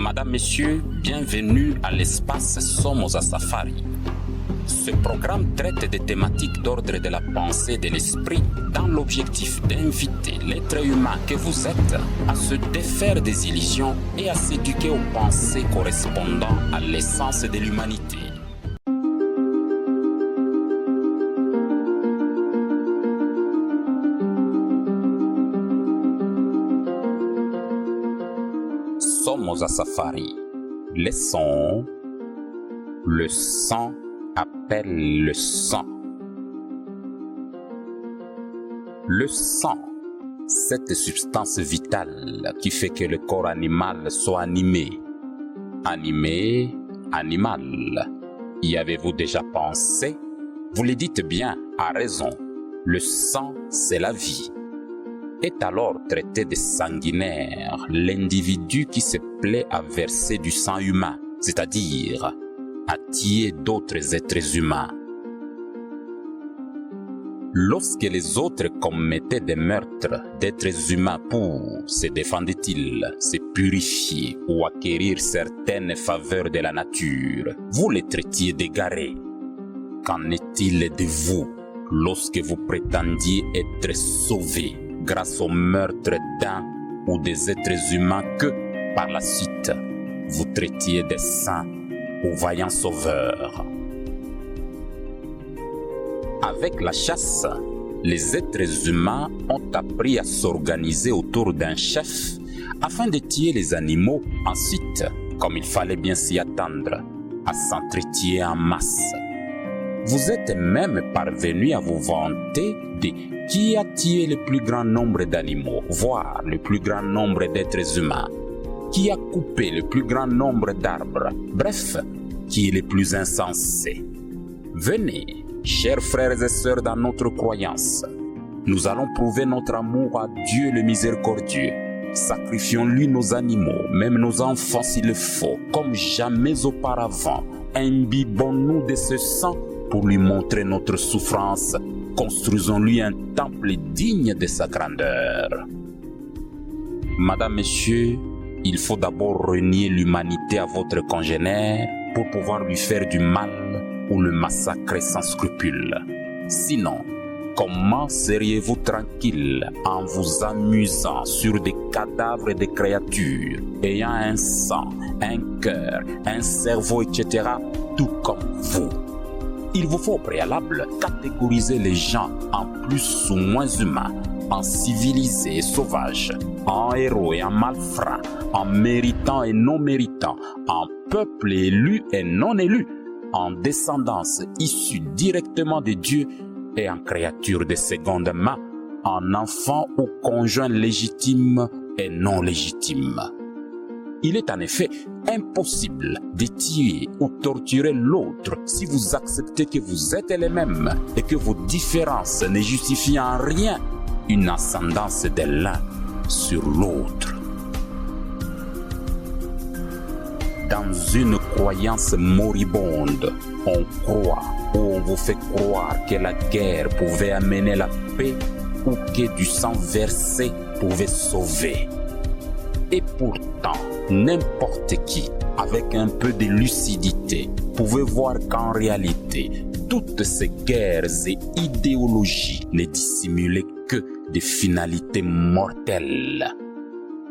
Madame, Messieurs, bienvenue à l'espace Somoza Safari. Ce programme traite des thématiques d'ordre de la pensée et de l'esprit dans l'objectif d'inviter l'être humain que vous êtes à se défaire des illusions et à s'éduquer aux pensées correspondant à l'essence de l'humanité. Somoza Safari. Leçon. Le sang appelle le sang. Le sang, cette substance vitale qui fait que le corps animal soit animé. Animé, animal. Y avez-vous déjà pensé? Vous le dites bien, à raison. Le sang, c'est la vie. Est alors traité de sanguinaire l'individu qui se plaît à verser du sang humain, c'est-à-dire à tuer d'autres êtres humains. Lorsque les autres commettaient des meurtres d'êtres humains pour, se défendaient-ils, se purifier ou acquérir certaines faveurs de la nature, vous les traitiez d'égarés. Qu'en est-il de vous lorsque vous prétendiez être sauvés grâce au meurtre d'un ou des êtres humains que, par la suite, vous traitiez de saints ou vaillants sauveurs? Avec la chasse, les êtres humains ont appris à s'organiser autour d'un chef afin de tuer les animaux, ensuite, comme il fallait bien s'y attendre, à s'entretuer en masse. Vous êtes même parvenu à vous vanter de qui a tué le plus grand nombre d'animaux, voire le plus grand nombre d'êtres humains, qui a coupé le plus grand nombre d'arbres, bref, qui est le plus insensé. Venez, chers frères et sœurs dans notre croyance, nous allons prouver notre amour à Dieu le miséricordieux. Sacrifions-lui nos animaux, même nos enfants s'il le faut, comme jamais auparavant. Imbibons-nous de ce sang pour lui montrer notre souffrance. Construisons-lui un temple digne de sa grandeur. Madame, Messieurs, il faut d'abord renier l'humanité à votre congénère pour pouvoir lui faire du mal ou le massacrer sans scrupule. Sinon, comment seriez-vous tranquille en vous amusant sur des cadavres de créatures ayant un sang, un cœur, un cerveau, etc., tout comme vous? Il vous faut au préalable catégoriser les gens en plus ou moins humains, en civilisés et sauvages, en héros et en malfrats, en méritants et non méritants, en peuple élu et non élu, en descendance issue directement de Dieu et en créatures de seconde main, en enfants ou conjoints légitimes et non légitimes. Il est en effet impossible de tuer ou torturer l'autre si vous acceptez que vous êtes les mêmes et que vos différences ne justifient en rien une ascendance de l'un sur l'autre. Dans une croyance moribonde, on croit ou on vous fait croire que la guerre pouvait amener la paix ou que du sang versé pouvait sauver. Et pourtant, n'importe qui, avec un peu de lucidité, pouvait voir qu'en réalité, toutes ces guerres et idéologies ne dissimulaient que des finalités mortelles.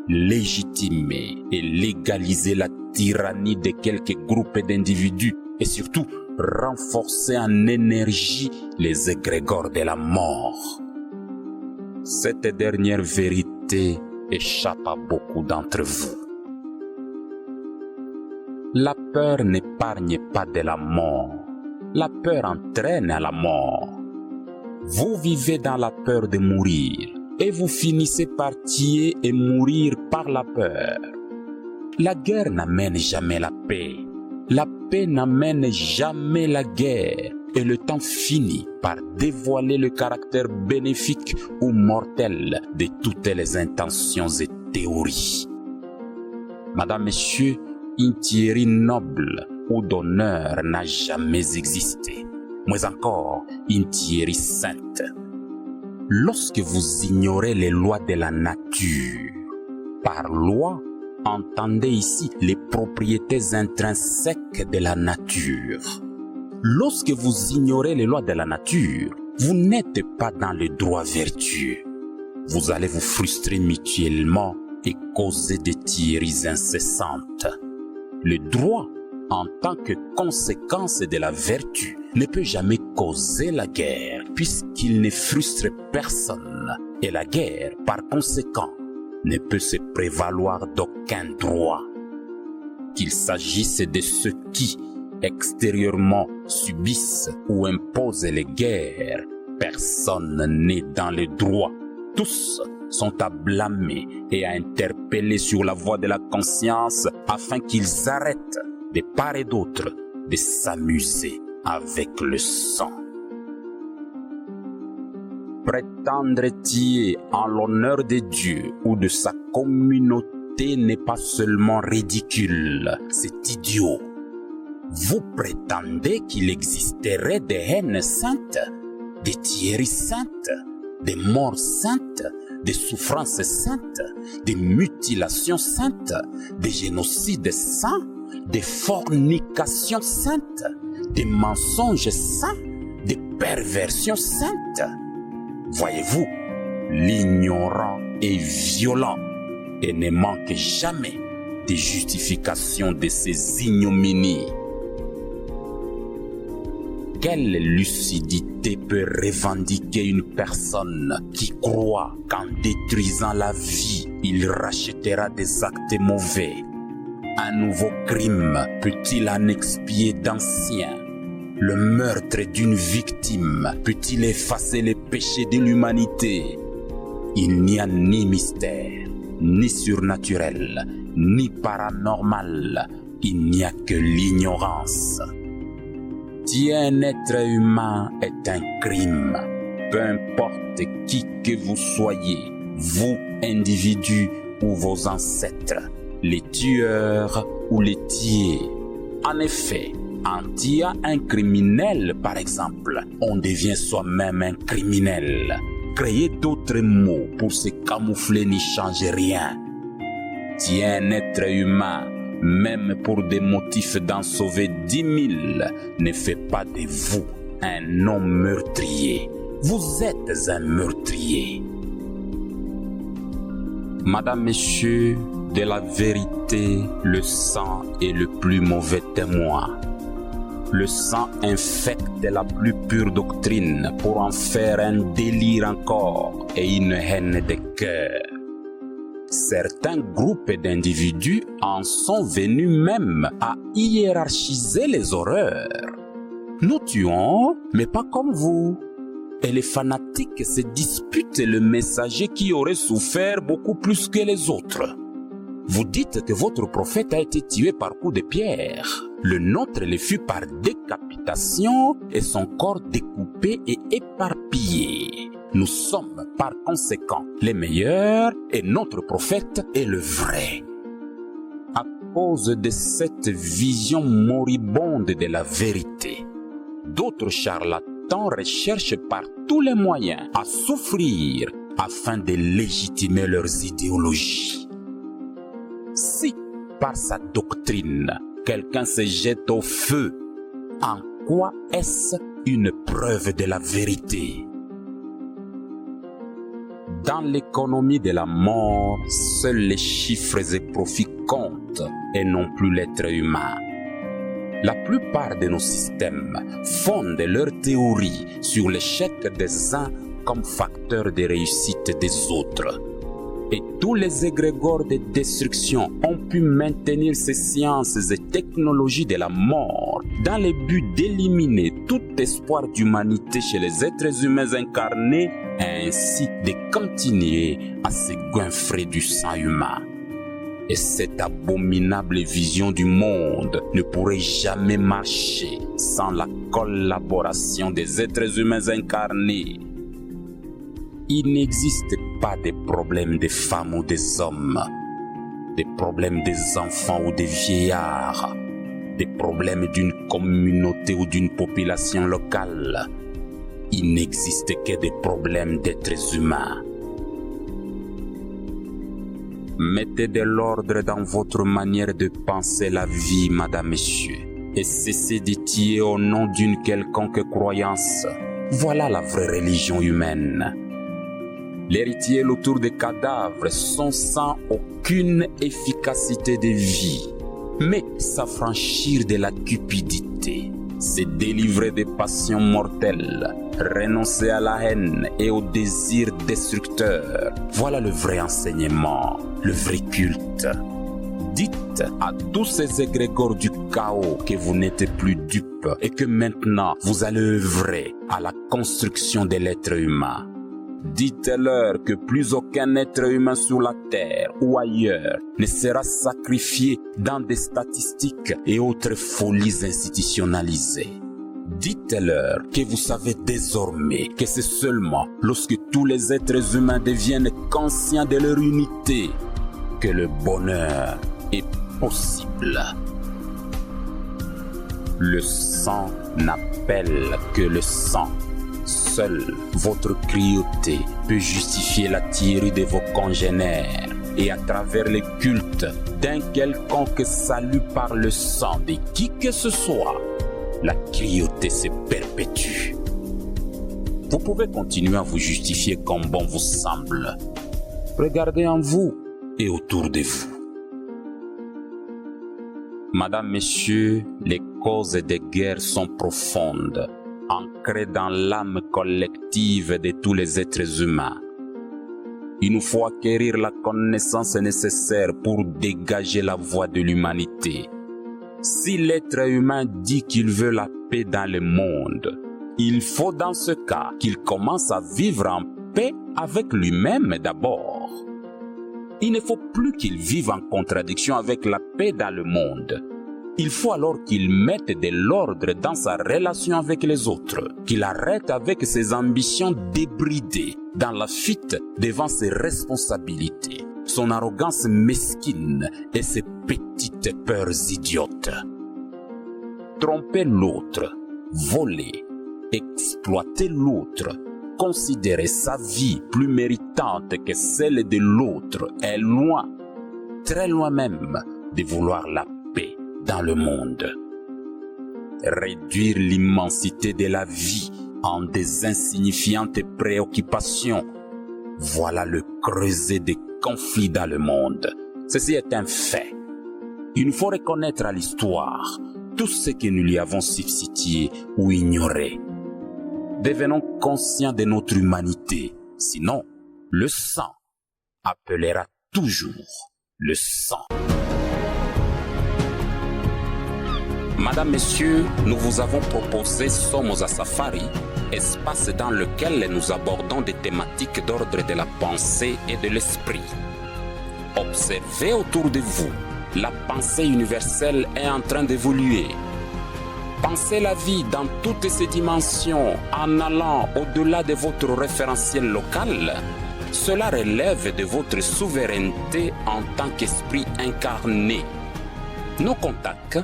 Légitimer et légaliser la tyrannie de quelques groupes d'individus et surtout renforcer en énergie les égrégores de la mort. Cette dernière vérité échappe à beaucoup d'entre vous. La peur n'épargne pas de la mort. La peur entraîne à la mort. Vous vivez dans la peur de mourir et vous finissez par tuer et mourir par la peur. La guerre n'amène jamais la paix. La paix n'amène jamais la guerre. Et le temps finit par dévoiler le caractère bénéfique ou mortel de toutes les intentions et théories. Madame, Messieurs, une tuerie noble ou d'honneur n'a jamais existé, mais encore une tuerie sainte. Lorsque vous ignorez les lois de la nature, par loi, entendez ici les propriétés intrinsèques de la nature. Lorsque vous ignorez les lois de la nature, vous n'êtes pas dans le droit vertueux. Vous allez vous frustrer mutuellement et causer des tueries incessantes. Le droit, en tant que conséquence de la vertu, ne peut jamais causer la guerre, puisqu'il ne frustre personne. Et la guerre, par conséquent, ne peut se prévaloir d'aucun droit. Qu'il s'agisse de ceux qui, extérieurement, subissent ou imposent les guerres, personne n'est dans le droit. Tous sont à blâmer et à interpeller sur la voie de la conscience afin qu'ils arrêtent de part et d'autre de s'amuser avec le sang. Prétendre tuer en l'honneur de Dieu ou de sa communauté n'est pas seulement ridicule, c'est idiot. Vous prétendez qu'il existerait des haines saintes, des tueries saintes, des morts saintes, des souffrances saintes, des mutilations saintes, des génocides saints, des fornications saintes, des mensonges saints, des perversions saintes. Voyez-vous, l'ignorant est violent et ne manque jamais de justification de ces ignominies. Quelle lucidité peut revendiquer une personne qui croit qu'en détruisant la vie, il rachètera des actes mauvais? Un nouveau crime peut-il en expier d'anciens? Le meurtre d'une victime peut-il effacer les péchés de l'humanité? Il n'y a ni mystère, ni surnaturel, ni paranormal. Il n'y a que l'ignorance. Tuer un être humain est un crime. Peu importe qui que vous soyez, vous, individus ou vos ancêtres, les tueurs ou les tués. En effet, en tuant un criminel, par exemple, on devient soi-même un criminel. Créer d'autres mots pour se camoufler n'y change rien. Tuer un être humain, même pour des motifs d'en sauver 10 000, ne fait pas de vous un homme meurtrier. Vous êtes un meurtrier. Madame, Messieurs, de la vérité, le sang est le plus mauvais témoin. Le sang infecte la plus pure doctrine pour en faire un délire encore et une haine des cœurs. Certains groupes d'individus en sont venus même à hiérarchiser les horreurs. Nous tuons, mais pas comme vous. Et les fanatiques se disputent le messager qui aurait souffert beaucoup plus que les autres. Vous dites que votre prophète a été tué par coup de pierre. Le nôtre le fut par décapitation et son corps découpé et éparpillé. Nous sommes par conséquent les meilleurs et notre prophète est le vrai. À cause de cette vision moribonde de la vérité, d'autres charlatans recherchent par tous les moyens à souffrir afin de légitimer leurs idéologies. Si, par sa doctrine, quelqu'un se jette au feu, en quoi est-ce une preuve de la vérité? Dans l'économie de la mort, seuls les chiffres et profits comptent et non plus l'être humain. La plupart de nos systèmes fondent leurs théories sur l'échec des uns comme facteur de réussite des autres. Et tous les égrégores de destruction ont pu maintenir ces sciences et technologies de la mort dans le but d'éliminer tout espoir d'humanité chez les êtres humains incarnés et ainsi de continuer à se goinfrer du sang humain. Et cette abominable vision du monde ne pourrait jamais marcher sans la collaboration des êtres humains incarnés. Il n'existe pas de problème des femmes ou des hommes, des problèmes des enfants ou des vieillards, des problèmes d'une communauté ou d'une population locale. Il n'existe que des problèmes d'êtres humains. Mettez de l'ordre dans votre manière de penser la vie, madame, messieurs, et cessez d'étier au nom d'une quelconque croyance. Voilà la vraie religion humaine. Les rituels autour des cadavres sont sans aucune efficacité de vie. Mais s'affranchir de la cupidité, se délivrer des passions mortelles, renoncer à la haine et aux désirs destructeurs, voilà le vrai enseignement, le vrai culte. Dites à tous ces égrégores du chaos que vous n'êtes plus dupes et que maintenant vous allez œuvrer à la construction de l'être humain. Dites-leur que plus aucun être humain sur la terre ou ailleurs ne sera sacrifié dans des statistiques et autres folies institutionnalisées. Dites-leur que vous savez désormais que c'est seulement lorsque tous les êtres humains deviennent conscients de leur unité que le bonheur est possible. Le sang n'appelle que le sang. Seule votre cruauté peut justifier la tuerie de vos congénères et à travers les cultes d'un quelconque salut par le sang de qui que ce soit, la cruauté se perpétue. Vous pouvez continuer à vous justifier comme bon vous semble. Regardez en vous et autour de vous. Madame, Messieurs, les causes des guerres sont profondes, ancrées dans l'âme collective de tous les êtres humains. Il nous faut acquérir la connaissance nécessaire pour dégager la voie de l'humanité. Si l'être humain dit qu'il veut la paix dans le monde, il faut dans ce cas qu'il commence à vivre en paix avec lui-même d'abord. Il ne faut plus qu'il vive en contradiction avec la paix dans le monde. Il faut alors qu'il mette de l'ordre dans sa relation avec les autres, qu'il arrête avec ses ambitions débridées dans la fuite devant ses responsabilités, son arrogance mesquine et ses petites peurs idiotes. Tromper l'autre, voler, exploiter l'autre, considérer sa vie plus méritante que celle de l'autre est loin, très loin même, de vouloir la paix dans le monde. Réduire l'immensité de la vie en des insignifiantes préoccupations, voilà le creuset des conflits dans le monde. Ceci est un fait. Il nous faut reconnaître à l'histoire tout ce que nous lui avons substitué ou ignoré. Devenons conscients de notre humanité, sinon le sang appellera toujours le sang. Madame, Messieurs, nous vous avons proposé Somos à Safari, espace dans lequel nous abordons des thématiques d'ordre de la pensée et de l'esprit. Observez autour de vous, la pensée universelle est en train d'évoluer. Pensez la vie dans toutes ses dimensions en allant au-delà de votre référentiel local. Cela relève de votre souveraineté en tant qu'esprit incarné. Nos contacts,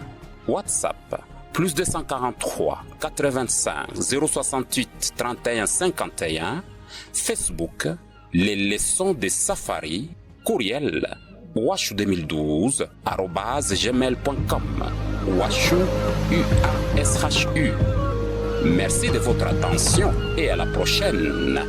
WhatsApp, plus 243 85 068 31 51, Facebook, les leçons de Safari, courriel, washu2012@gmail.com, washu, UASHU. Merci de votre attention et à la prochaine.